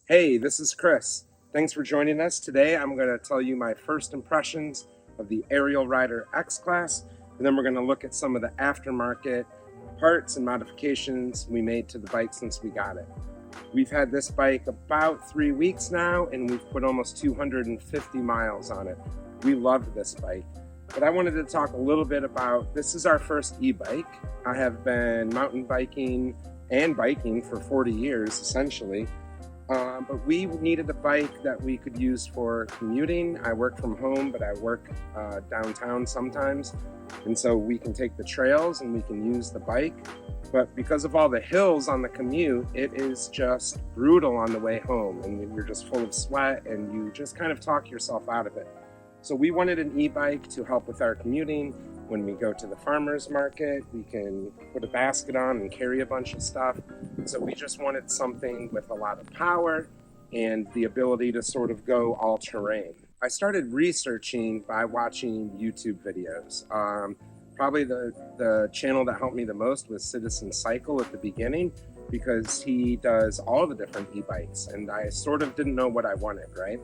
Hey, this is Chris. Thanks for joining us. Today I'm going to tell you my first impressions of the Ariel Rider X-Class, and then we're going to look at some of the aftermarket parts and modifications we made to the bike since we got it. We've had this bike about 3 weeks now, and we've put almost 250 miles on it. We love this bike. But I wanted to talk a little bit about, this is our first e-bike. I have been mountain biking and biking for 40 years, essentially. But we needed a bike that we could use for commuting. I work from home, but I work downtown sometimes. And so we can take the trails and we can use the bike. But because of all the hills on the commute, it is just brutal on the way home. And you're just full of sweat and you just kind of talk yourself out of it. So we wanted an e-bike to help with our commuting. When we go to the farmer's market, we can put a basket on and carry a bunch of stuff. So we just wanted something with a lot of power and the ability to sort of go all terrain. I started researching by watching YouTube videos. Probably the channel that helped me the most was Citizen Cycle at the beginning, because he does all the different e-bikes and I sort of didn't know what I wanted, right?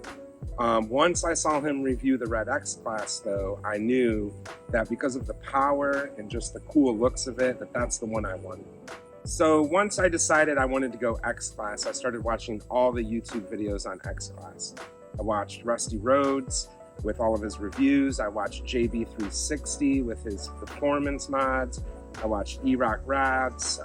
Once I saw him review the Red X-Class though, I knew that because of the power and just the cool looks of it, that's the one I wanted. So once I decided I wanted to go X-Class, I started watching all the YouTube videos on X-Class. I watched Rusty Rhodes with all of his reviews. I watched JB360 with his performance mods. I watched E-Rock Rads.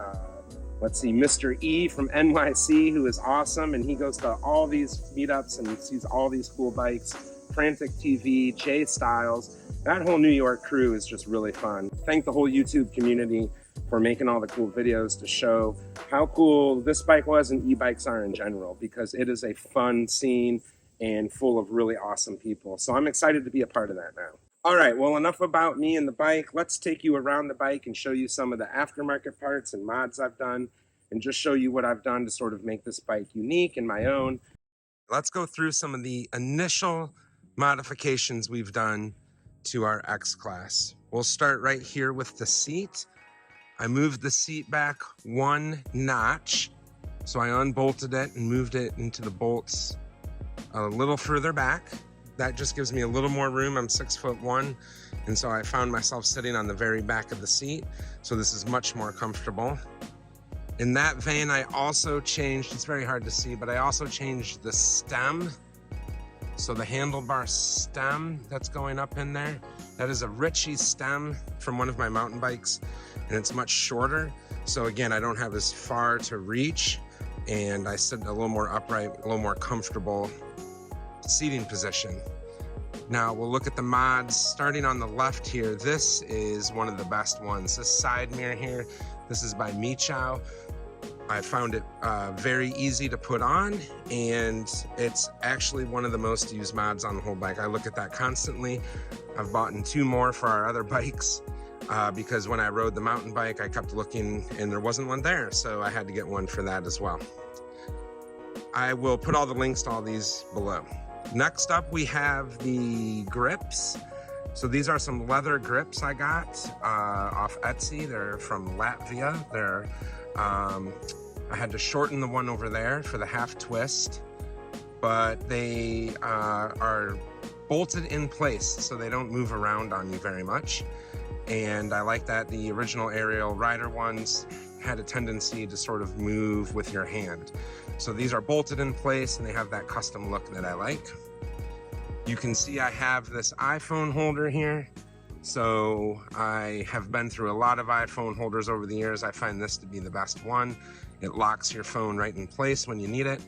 Let's see, Mr. E from NYC, who is awesome, and he goes to all these meetups and sees all these cool bikes. Frantic TV, Jay Styles, that whole New York crew is just really fun. Thank the whole YouTube community for making all the cool videos to show how cool this bike was and e-bikes are in general, because it is a fun scene and full of really awesome people. So I'm excited to be a part of that now. All right, well, enough about me and the bike. Let's take you around the bike and show you some of the aftermarket parts and mods I've done, and just show you what I've done to sort of make this bike unique and my own. Let's go through some of the initial modifications we've done to our X-Class. We'll start right here with the seat. I moved the seat back 1 notch. So I unbolted it and moved it into the bolts a little further back. That just gives me a little more room. I'm 6'1", and so I found myself sitting on the very back of the seat. So this is much more comfortable. In that vein, I also changed, it's very hard to see, but I also changed the stem. So the handlebar stem that's going up in there, that is a Ritchey stem from one of my mountain bikes, and it's much shorter. So again, I don't have as far to reach, and I sit a little more upright, a little more comfortable seating position. Now we'll look at the mods. Starting on the left here, this is one of the best ones. This side mirror here, this is by Meachow. I found it very easy to put on, and it's actually one of the most used mods on the whole bike. I look at that constantly. I've bought 2 more for our other bikes because when I rode the mountain bike, I kept looking and there wasn't one there, so I had to get one for that as well. I will put all the links to all these below. Next up, we have the grips. So these are some leather grips I got off Etsy. They're from Latvia. I had to shorten the one over there for the half twist, but they are bolted in place so they don't move around on you very much. And I like that. The original Ariel Rider ones had a tendency to sort of move with your hand. So these are bolted in place and they have that custom look that I like. You can see I have this iPhone holder here. So I have been through a lot of iPhone holders over the years. I find this to be the best one. It locks your phone right in place when you need it.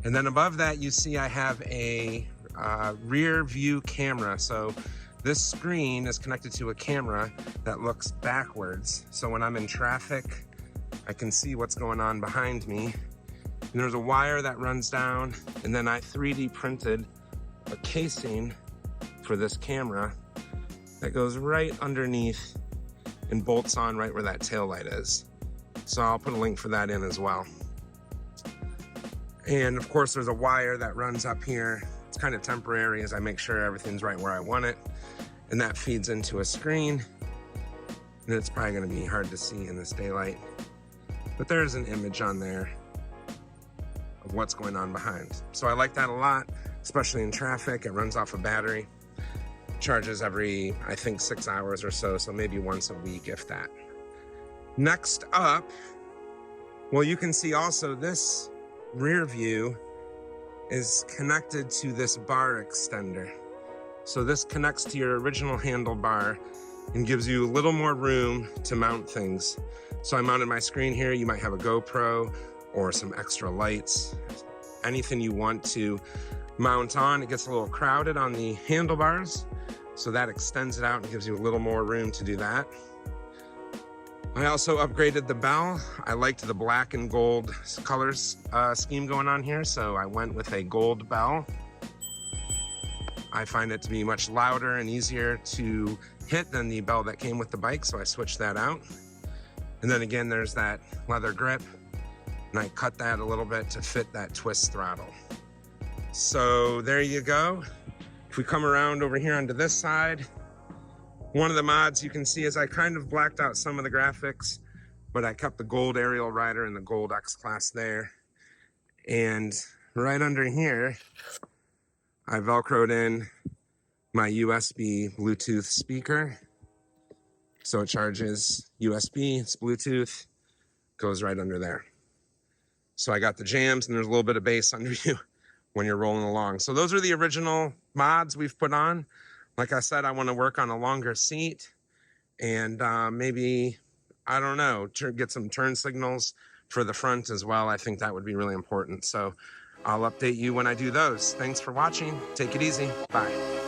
And then above that, you see I have a rear view camera. So this screen is connected to a camera that looks backwards. So when I'm in traffic, I can see what's going on behind me. And there's a wire that runs down, and then I 3D printed a casing for this camera that goes right underneath and bolts on right where that tail light is. So I'll put a link for that in as well. And of course there's a wire that runs up here. It's kind of temporary as I make sure everything's right where I want it. And that feeds into a screen. And it's probably gonna be hard to see in this daylight. But there's an image on there of what's going on behind. So I like that a lot, especially in traffic. It runs off a battery, charges every, I think, 6 hours or so, so maybe once a week, if that. Next up, well, you can see also this rear view is connected to this bar extender. So this connects to your original handlebar and gives you a little more room to mount things. So I mounted my screen here. You might have a GoPro or some extra lights, anything you want to mount on. It gets a little crowded on the handlebars, so that extends it out and gives you a little more room to do that. I also upgraded the bell. I liked the black and gold colors scheme going on here, so I went with a gold bell. I find it to be much louder and easier to hit than the bell that came with the bike, so I switched that out. And then again, there's that leather grip, and I cut that a little bit to fit that twist throttle. So there you go. If we come around over here onto this side, one of the mods you can see is I kind of blacked out some of the graphics, but I kept the gold Ariel Rider and the gold X-Class there. And right under here, I Velcroed in my USB Bluetooth speaker. So it charges USB, it's Bluetooth, goes right under there. So I got the jams, and there's a little bit of bass under you when you're rolling along. So those are the original mods we've put on. Like I said, I want to work on a longer seat and maybe, I don't know, get some turn signals for the front as well. I think that would be really important. So I'll update you when I do those. Thanks for watching. Take it easy. Bye.